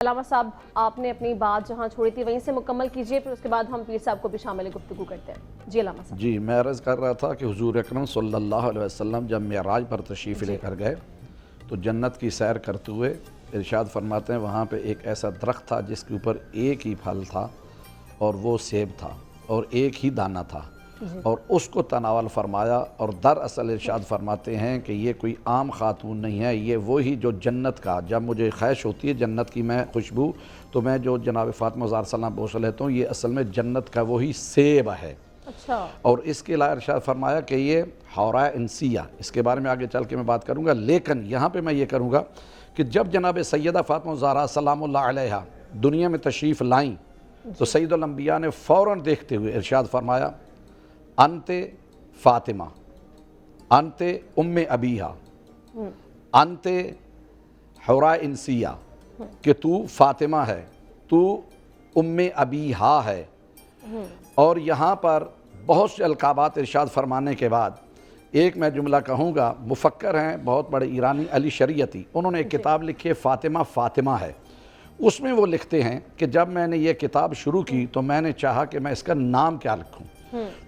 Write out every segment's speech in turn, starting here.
علامہ صاحب آپ نے اپنی بات جہاں چھوڑی تھی وہیں سے مکمل کیجئے، پھر اس کے بعد ہم پیر صاحب کو بھی شامل گفتگو کرتے ہیں۔ جی علامہ صاحب۔ جی میں عرض کر رہا تھا کہ حضور اکرم صلی اللہ علیہ وسلم جب معراج پر تشریف لے کر گئے تو جنت کی سیر کرتے ہوئے ارشاد فرماتے ہیں وہاں پہ ایک ایسا درخت تھا جس کے اوپر ایک ہی پھل تھا اور وہ سیب تھا اور ایک ہی دانہ تھا، اور اس کو تناول فرمایا، اور دراصل ارشاد فرماتے ہیں کہ یہ کوئی عام خاتون نہیں ہے، یہ وہی جو جنت کا، جب مجھے خواہش ہوتی ہے جنت کی میں خوشبو تو میں جو جناب فاطمہ زہرا سلام بوس لیتا ہوں، یہ اصل میں جنت کا وہی سیب ہے۔ اچھا۔ اور اس کے علاوہ ارشاد فرمایا کہ یہ حورہ انسیہ، اس کے بارے میں آگے چل کے میں بات کروں گا، لیکن یہاں پہ میں یہ کروں گا کہ جب جناب سیدہ فاطمہ زہرا سلام اللہ علیہا دنیا میں تشریف لائیں تو سید الانبیاء نے فوراً دیکھتے ہوئے ارشاد فرمایا انت فاطمہ، انت ام ابیہا، انت حورہ انسیہ، کہ تو فاطمہ ہے، تو ام ابیہا ہے۔ اور یہاں پر بہت سے القابات ارشاد فرمانے کے بعد ایک میں جملہ کہوں گا، مفکر ہیں بہت بڑے ایرانی علی شریعتی، انہوں نے ایک کتاب لکھی ہے فاطمہ فاطمہ ہے، اس میں وہ لکھتے ہیں کہ جب میں نے یہ کتاب شروع کی تو میں نے چاہا کہ میں اس کا نام کیا لکھوں،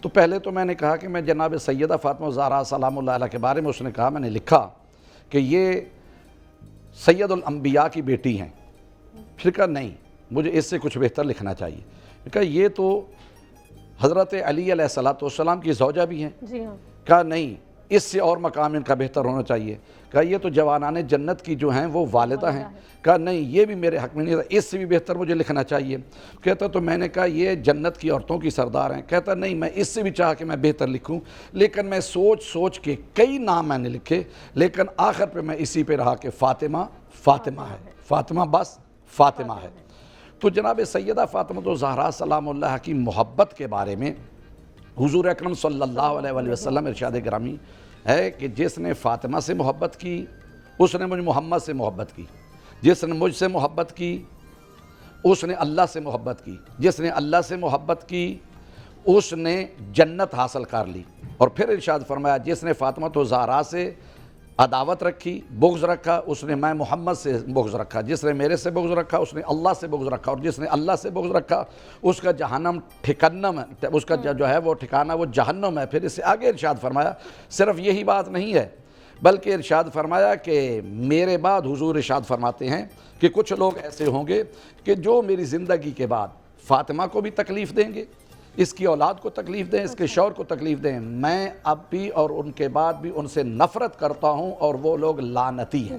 تو پہلے تو میں نے کہا کہ میں جناب سیدہ فاطمہ زہرا سلام اللہ علیہ کے بارے میں، اس نے کہا، میں نے لکھا کہ یہ سید الانبیاء کی بیٹی ہیں، پھر کہا نہیں مجھے اس سے کچھ بہتر لکھنا چاہیے، کہا یہ تو حضرت علی علیہ السلام کی زوجہ بھی ہیں، جی ہاں، کہا نہیں اس سے اور مقام ان کا بہتر ہونا چاہیے، کہا یہ تو جوانان جنت کی جو ہیں وہ والدہ ہیں، کہا نہیں یہ بھی میرے حق میں نہیں تھا، اس سے بھی بہتر مجھے لکھنا چاہیے، کہتا تو میں نے کہا یہ جنت کی عورتوں کی سردار ہیں، کہتا نہیں میں اس سے بھی چاہا کہ میں بہتر لکھوں، لیکن میں سوچ کے کئی نام میں نے لکھے، لیکن آخر پہ میں اسی پہ رہا کہ فاطمہ فاطمہ ہے، فاطمہ بس فاطمہ ہے۔ تو جناب سیدہ فاطمہ زہرا سلام اللہ کی محبت کے بارے میں حضور اکرم صلی اللہ علیہ وآلہ وسلم ارشاد گرامی ہے کہ جس نے فاطمہ سے محبت کی اس نے مجھ محمد سے محبت کی، جس نے مجھ سے محبت کی اس نے اللہ سے محبت کی، جس نے اللہ سے محبت کی اس نے جنت حاصل کر لی، اور پھر ارشاد فرمایا جس نے فاطمہ زہرا سے عداوت رکھی، بغض رکھا، اس نے میں محمد سے بغض رکھا، جس نے میرے سے بغض رکھا اس نے اللہ سے بغض رکھا، اور جس نے اللہ سے بغض رکھا اس کا جہنم ٹھکانم، اس کا جو ہے وہ ٹھکانہ وہ جہنم ہے۔ پھر اس سے آگے ارشاد فرمایا صرف یہی بات نہیں ہے، بلکہ ارشاد فرمایا کہ میرے بعد حضور ارشاد فرماتے ہیں کہ کچھ لوگ ایسے ہوں گے کہ جو میری زندگی کے بعد فاطمہ کو بھی تکلیف دیں گے، اس کی اولاد کو تکلیف دیں، اس کے شوہر کو تکلیف دیں، میں اب بھی اور ان کے بعد بھی ان سے نفرت کرتا ہوں اور وہ لوگ لعنتی ہیں۔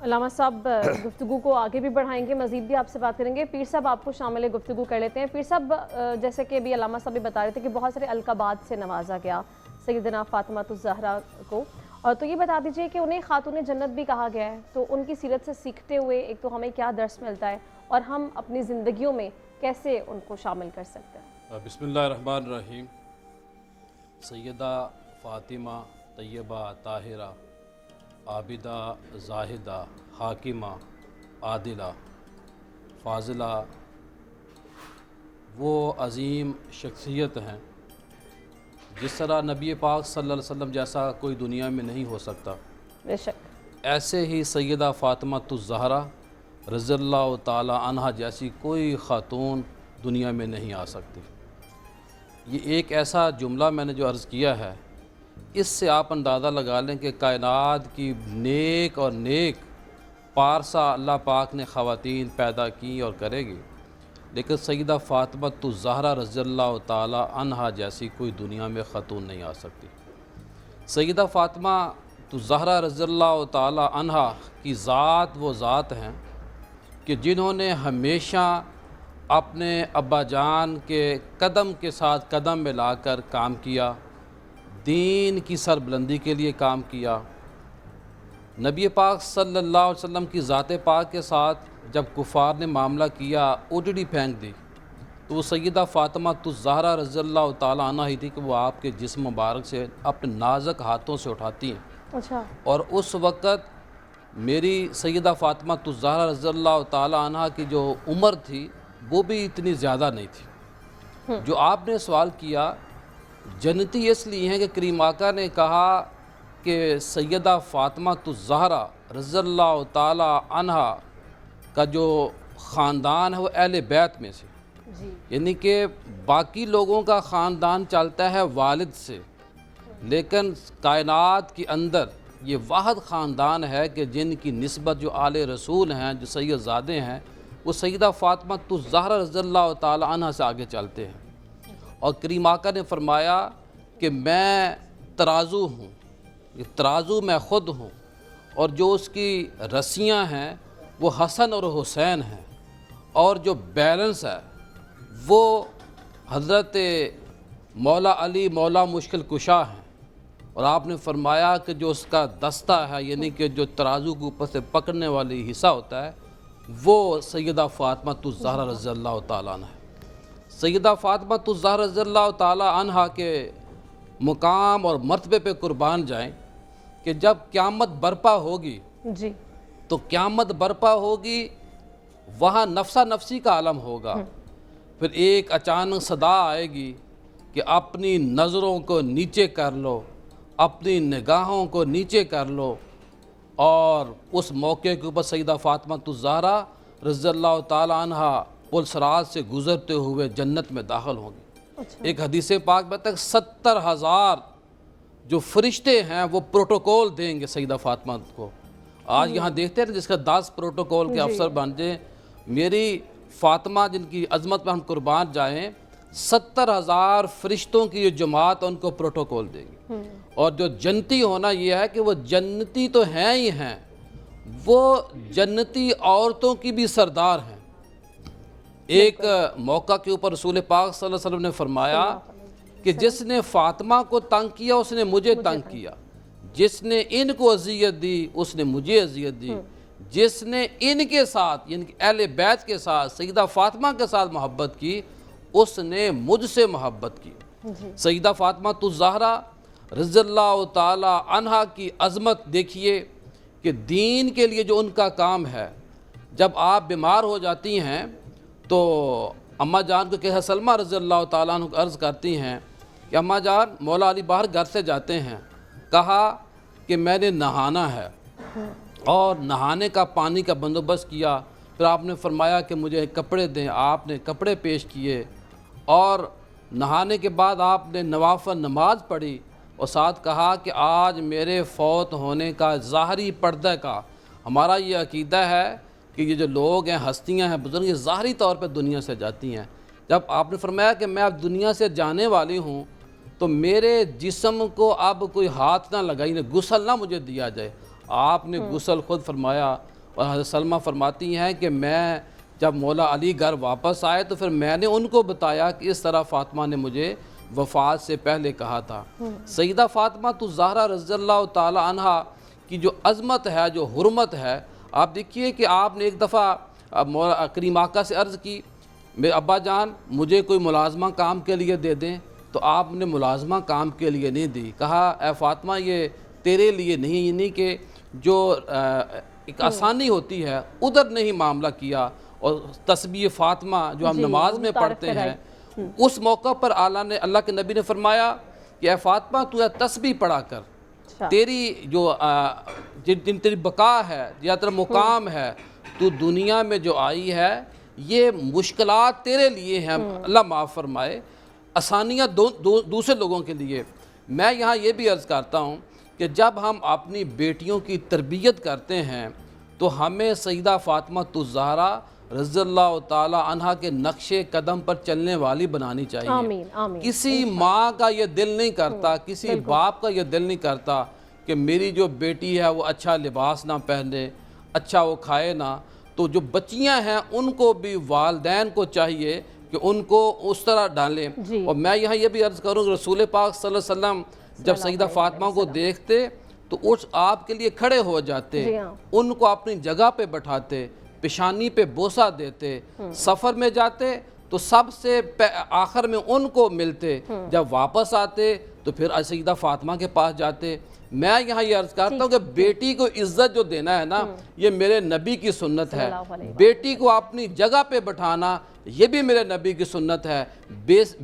علامہ صاحب گفتگو کو آگے بھی بڑھائیں گے، مزید بھی آپ سے بات کریں گے، پیر صاحب آپ کو شامل گفتگو کر لیتے ہیں۔ پیر صاحب جیسے کہ ابھی علامہ صاحب بھی بتا رہے تھے کہ بہت سارے القابات سے نوازا گیا سیدنا فاطمہ الزہرا کو، اور تو یہ بتا دیجئے کہ انہیں خاتون جنت بھی کہا گیا ہے، تو ان کی سیرت سے سیکھتے ہوئے ایک تو ہمیں کیا درس ملتا ہے اور ہم اپنی زندگیوں میں کیسے ان کو شامل کر سکتے ہیں؟ بسم اللہ الرحمن الرحیم۔ سیدہ فاطمہ طیبہ طاہرہ عابدہ زاہدہ حاکمہ عادلہ فاضلہ وہ عظیم شخصیت ہیں جس طرح نبی پاک صلی اللہ علیہ وسلم جیسا کوئی دنیا میں نہیں ہو سکتا، بے شک ایسے ہی سیدہ فاطمہ الزہرا رضی اللہ تعالی عنہا جیسی کوئی خاتون دنیا میں نہیں آ سکتی۔ یہ ایک ایسا جملہ میں نے جو عرض کیا ہے، اس سے آپ اندازہ لگا لیں کہ کائنات کی نیک اور نیک پارسا اللہ پاک نے خواتین پیدا کی اور کرے گی، لیکن سیدہ فاطمہ الزہرا رضی اللہ تعالی عنہا جیسی کوئی دنیا میں خاتون نہیں آ سکتی۔ سیدہ فاطمہ الزہرا رضی اللہ تعالی عنہا کی ذات وہ ذات ہیں کہ جنہوں نے ہمیشہ اپنے ابا جان کے قدم کے ساتھ قدم ملا کر کام کیا، دین کی سربلندی کے لیے کام کیا۔ نبی پاک صلی اللہ علیہ وسلم کی ذات پاک کے ساتھ جب کفار نے معاملہ کیا، اجڑی پھینک دی، تو وہ سیدہ فاطمہ الزہرا رضی اللہ تعالیٰ عنہ ہی تھی کہ وہ آپ کے جسم مبارک سے اپنے نازک ہاتھوں سے اٹھاتی ہیں۔ اچھا۔ اور اس وقت میری سیدہ فاطمہ الزہرا رضی اللہ تعالیٰ عنہ کی جو عمر تھی وہ بھی اتنی زیادہ نہیں تھی۔ جو آپ نے سوال کیا، جنتی اس لیے ہیں کہ کریم آقا نے کہا کہ سیدہ فاطمہ الزہرا رضی اللہ تعالی عنہا کا جو خاندان ہے وہ اہل بیت میں سے، جی یعنی کہ باقی لوگوں کا خاندان چلتا ہے والد سے، لیکن کائنات کے اندر یہ واحد خاندان ہے کہ جن کی نسبت جو آل رسول ہیں، جو سید زادے ہیں، وہ سیدہ فاطمہ الزہرا رضی اللہ تعالی عنہ سے آگے چلتے ہیں۔ اور کریم آقا نے فرمایا کہ میں ترازو ہوں، یہ ترازو میں خود ہوں، اور جو اس کی رسیاں ہیں وہ حسن اور حسین ہیں، اور جو بیلنس ہے وہ حضرت مولا علی مولا مشکل کشا ہیں۔ اور آپ نے فرمایا کہ جو اس کا دستہ ہے، یعنی کہ جو ترازو کے اوپر سے پکڑنے والی حصہ ہوتا ہے، وہ سیدہ فاطمہ الزہرا رضی اللہ تعالیٰ عنہ ہے۔ سیدہ فاطمہ الزہرا رضی اللہ تعالیٰ عنہ کے مقام اور مرتبے پہ قربان جائیں کہ جب قیامت برپا ہوگی جی تو قیامت برپا ہوگی، وہاں نفسا نفسی کا عالم ہوگا، پھر ایک اچانک صدا آئے گی کہ اپنی نظروں کو نیچے کر لو، اپنی نگاہوں کو نیچے کر لو، اور اس موقع کے اوپر سیدہ فاطمہ الزہرا رضی اللہ تعالی عنہ پل صراط سے گزرتے ہوئے جنت میں داخل ہوں گے۔ ایک حدیث پاک میں تک 70,000 جو فرشتے ہیں وہ پروٹوکول دیں گے سیدہ فاطمہ کو۔ آج یہاں دیکھتے ہیں جس کا 10 پروٹوکول کے افسر بن جائیں، میری فاطمہ جن کی عظمت پہ ہم قربان جائیں، 70,000 فرشتوں کی جو جماعت ان کو پروٹوکول دیں گے۔ اور جو جنتی ہونا یہ ہے کہ وہ جنتی تو ہیں ہی ہیں، وہ جنتی عورتوں کی بھی سردار ہیں۔ ایک موقع کے اوپر رسول پاک صلی اللہ علیہ وسلم نے فرمایا کہ جس نے فاطمہ کو تنگ کیا اس نے مجھے تنگ کیا، جس نے ان کو اذیت دی اس نے مجھے اذیت دی، جس نے ان کے ساتھ یعنی کہ اہل بیت کے ساتھ سیدہ فاطمہ کے ساتھ محبت کی اس نے مجھ سے محبت کی۔ سیدہ فاطمہ الزہرا رضی اللہ تعالی عنہ کی عظمت دیکھیے کہ دین کے لیے جو ان کا کام ہے، جب آپ بیمار ہو جاتی ہیں تو اماں جان کو کہ سلمہ رضی اللہ تعالیٰ عنہ کو عرض کرتی ہیں کہ اماں جان مولا علی باہر گھر سے جاتے ہیں، کہا کہ میں نے نہانا ہے، اور نہانے کا پانی کا بندوبست کیا، پھر آپ نے فرمایا کہ مجھے کپڑے دیں، آپ نے کپڑے پیش کیے، اور نہانے کے بعد آپ نے نوافل نماز پڑھی، اور ساتھ کہا کہ آج میرے فوت ہونے کا ظاہری پردہ کا ہمارا یہ عقیدہ ہے کہ یہ جو لوگ ہیں، ہستیاں ہیں، بزرگ، یہ ظاہری طور پہ دنیا سے جاتی ہیں۔ جب آپ نے فرمایا کہ میں اب دنیا سے جانے والی ہوں تو میرے جسم کو اب کوئی ہاتھ نہ لگائی، غسل نہ مجھے دیا جائے، آپ نے غسل خود فرمایا۔ اور حضرت سلمہ فرماتی ہیں کہ میں جب مولا علی گھر واپس آئے تو پھر میں نے ان کو بتایا کہ اس طرح فاطمہ نے مجھے وفات سے پہلے کہا تھا۔ سیدہ فاطمہ الزہرا رضی اللہ تعالی عنہ کی جو عظمت ہے، جو حرمت ہے، آپ دیکھیے کہ آپ نے ایک دفعہ کریم آقا سے عرض کی میرے ابا جان مجھے کوئی ملازمہ کام کے لیے دے دیں، تو آپ نے ملازمہ کام کے لیے نہیں دی، کہا اے فاطمہ یہ تیرے لیے نہیں، یعنی کہ جو ایک آسانی ہوتی ہے ادھر نہیں معاملہ کیا۔ اور تسبیح فاطمہ جو ہم نماز میں پڑھتے ہیں، اس موقع پر اللہ کے نبی نے فرمایا کہ اے فاطمہ تو تسبیح پڑھا کر، تیری جو تیری بقا ہے یا تیرا مقام ہے، تو دنیا میں جو آئی ہے یہ مشکلات تیرے لیے ہیں، اللہ معاف فرمائے، آسانیاں دوسرے لوگوں کے لیے۔ میں یہاں یہ بھی عرض کرتا ہوں کہ جب ہم اپنی بیٹیوں کی تربیت کرتے ہیں تو ہمیں سیدہ فاطمہ الزہرا رضی اللہ تعالی عنہ کے نقش قدم پر چلنے والی بنانی چاہیے۔ آمین آمین۔ کسی ماں کا یہ دل نہیں کرتا، کسی باپ کا یہ دل نہیں کرتا کہ میری جو بیٹی ہے وہ اچھا لباس نہ پہنے، اچھا وہ کھائے نہ۔ تو جو بچیاں ہیں ان کو بھی والدین کو چاہیے کہ ان کو اس طرح ڈالیں۔ اور میں یہاں یہ بھی عرض کروں کہ رسول پاک صلی اللہ علیہ وسلم جب سیدہ فاطمہ کو دیکھتے تو اس آپ کے لیے کھڑے ہو جاتے، ان کو اپنی جگہ پہ بٹھاتے، پیشانی پہ بوسہ دیتے، سفر میں جاتے تو سب سے آخر میں ان کو ملتے، جب واپس آتے تو پھر سیدہ فاطمہ کے پاس جاتے۔ میں یہاں یہ عرض کرتا ہوں کہ بیٹی کو عزت جو دینا ہے نا، یہ میرے نبی کی سنت ہے۔ بیٹی کو اپنی جگہ پہ بٹھانا یہ بھی میرے نبی کی سنت ہے۔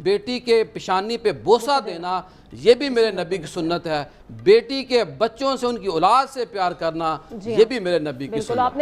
بیٹی کے پیشانی پہ بوسہ دینا یہ بھی میرے نبی کی سنت ہے۔ بیٹی کے بچوں سے، ان کی اولاد سے پیار کرنا یہ بھی میرے نبی کی سنت ہے۔